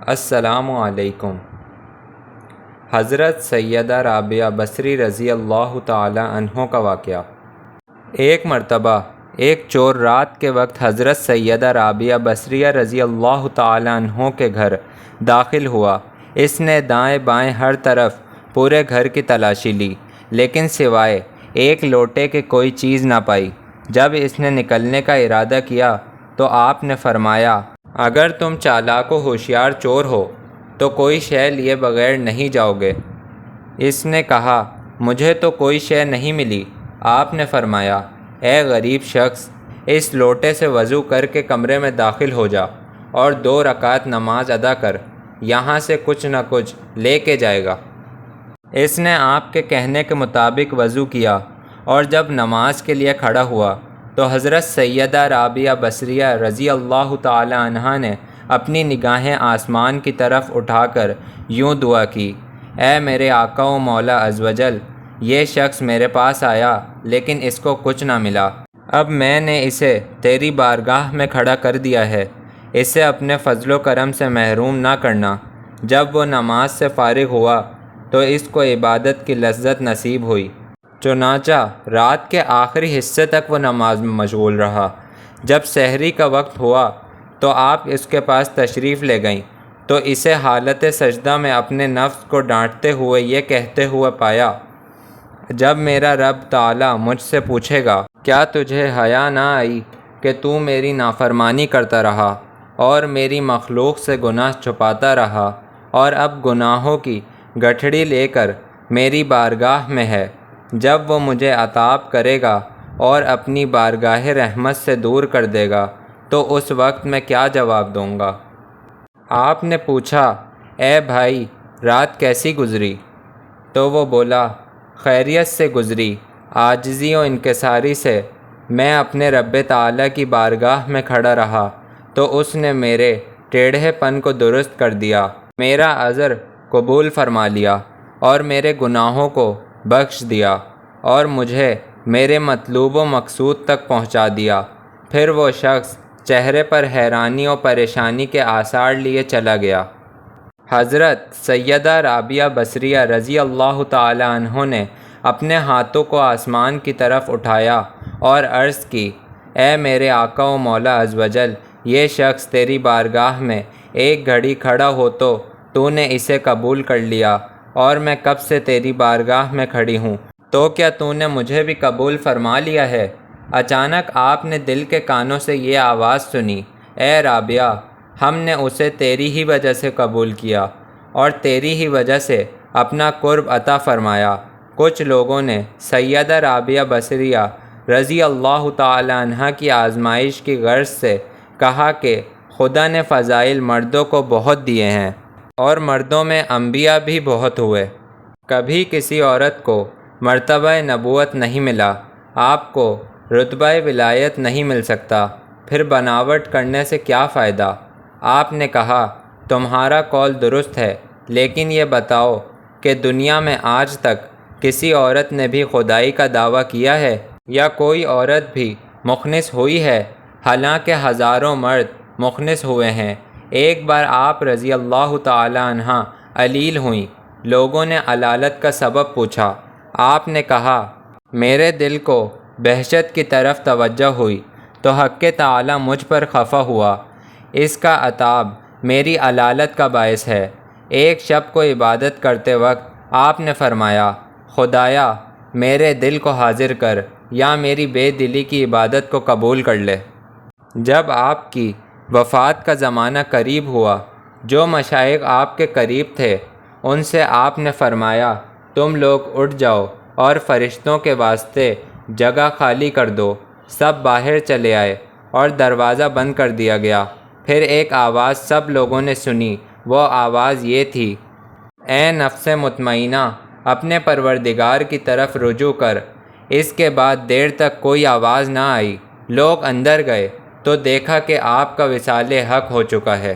السلام علیکم۔ حضرت سیدہ رابعہ بصری رضی اللہ تعالی عنہ کا واقعہ۔ ایک مرتبہ ایک چور رات کے وقت حضرت سیدہ رابعہ بصریہ رضی اللہ تعالی عنہ کے گھر داخل ہوا۔ اس نے دائیں بائیں ہر طرف پورے گھر کی تلاشی لی، لیکن سوائے ایک لوٹے کے کوئی چیز نہ پائی۔ جب اس نے نکلنے کا ارادہ کیا تو آپ نے فرمایا، اگر تم چالاک و ہوشیار چور ہو تو کوئی شے لیے بغیر نہیں جاؤ گے۔ اس نے کہا، مجھے تو کوئی شے نہیں ملی۔ آپ نے فرمایا، اے غریب شخص، اس لوٹے سے وضو کر کے کمرے میں داخل ہو جا اور 2 رکعت نماز ادا کر، یہاں سے کچھ نہ کچھ لے کے جائے گا۔ اس نے آپ کے کہنے کے مطابق وضو کیا اور جب نماز کے لیے کھڑا ہوا تو حضرت سیدہ رابعہ بصریہ رضی اللہ تعالی عنہا نے اپنی نگاہیں آسمان کی طرف اٹھا کر یوں دعا کی، اے میرے آقا و مولا عز و جل، یہ شخص میرے پاس آیا لیکن اس کو کچھ نہ ملا۔ اب میں نے اسے تیری بارگاہ میں کھڑا کر دیا ہے، اسے اپنے فضل و کرم سے محروم نہ کرنا۔ جب وہ نماز سے فارغ ہوا تو اس کو عبادت کی لذت نصیب ہوئی، چنانچہ رات کے آخری حصے تک وہ نماز میں مشغول رہا۔ جب سحری کا وقت ہوا تو آپ اس کے پاس تشریف لے گئیں تو اسے حالت سجدہ میں اپنے نفس کو ڈانٹتے ہوئے یہ کہتے ہوئے پایا، جب میرا رب تعالیٰ مجھ سے پوچھے گا، کیا تجھے حیا نہ آئی کہ تو میری نافرمانی کرتا رہا اور میری مخلوق سے گناہ چھپاتا رہا، اور اب گناہوں کی گٹھڑی لے کر میری بارگاہ میں ہے۔ جب وہ مجھے عتاب کرے گا اور اپنی بارگاہ رحمت سے دور کر دے گا تو اس وقت میں کیا جواب دوں گا؟ آپ نے پوچھا، اے بھائی، رات کیسی گزری؟ تو وہ بولا، خیریت سے گزری، عاجزی و انکساری سے۔ میں اپنے رب تعالیٰ کی بارگاہ میں کھڑا رہا تو اس نے میرے ٹیڑھے پن کو درست کر دیا، میرا عذر قبول فرما لیا اور میرے گناہوں کو بخش دیا اور مجھے میرے مطلوب و مقصود تک پہنچا دیا۔ پھر وہ شخص چہرے پر حیرانی و پریشانی کے آثار لیے چلا گیا۔ حضرت سیدہ رابعہ بصریہ رضی اللہ تعالی عنہ نے اپنے ہاتھوں کو آسمان کی طرف اٹھایا اور عرض کی، اے میرے آقا و مولا عز و جل، یہ شخص تیری بارگاہ میں ایک گھڑی کھڑا ہو تو نے اسے قبول کر لیا، اور میں کب سے تیری بارگاہ میں کھڑی ہوں، تو کیا تو نے مجھے بھی قبول فرما لیا ہے؟ اچانک آپ نے دل کے کانوں سے یہ آواز سنی، اے رابعہ، ہم نے اسے تیری ہی وجہ سے قبول کیا اور تیری ہی وجہ سے اپنا قرب عطا فرمایا۔ کچھ لوگوں نے سیدہ رابعہ بصریہ رضی اللہ تعالی عنہ کی آزمائش کی غرض سے کہا کہ خدا نے فضائل مردوں کو بہت دیے ہیں اور مردوں میں انبیاء بھی بہت ہوئے، کبھی کسی عورت کو مرتبہ نبوت نہیں ملا، آپ کو رتبہ ولایت نہیں مل سکتا، پھر بناوٹ کرنے سے کیا فائدہ؟ آپ نے کہا، تمہارا قول درست ہے، لیکن یہ بتاؤ کہ دنیا میں آج تک کسی عورت نے بھی خدائی کا دعویٰ کیا ہے یا کوئی عورت بھی مخنث ہوئی ہے؟ حالانکہ ہزاروں مرد مخنث ہوئے ہیں۔ ایک بار آپ رضی اللہ تعالی عنہ علیل ہوئیں، لوگوں نے علالت کا سبب پوچھا۔ آپ نے کہا، میرے دل کو بہشت کی طرف توجہ ہوئی تو حق تعالی مجھ پر خفا ہوا، اس کا عتاب میری علالت کا باعث ہے۔ ایک شب کو عبادت کرتے وقت آپ نے فرمایا، خدایا میرے دل کو حاضر کر یا میری بے دلی کی عبادت کو قبول کر لے۔ جب آپ کی وفات کا زمانہ قریب ہوا، جو مشائخ آپ کے قریب تھے ان سے آپ نے فرمایا، تم لوگ اٹھ جاؤ اور فرشتوں کے واسطے جگہ خالی کر دو۔ سب باہر چلے آئے اور دروازہ بند کر دیا گیا۔ پھر ایک آواز سب لوگوں نے سنی، وہ آواز یہ تھی، اے نفس مطمئنہ، اپنے پروردگار کی طرف رجوع کر۔ اس کے بعد دیر تک کوئی آواز نہ آئی۔ لوگ اندر گئے تو دیکھا کہ آپ کا وصال حق ہو چکا ہے۔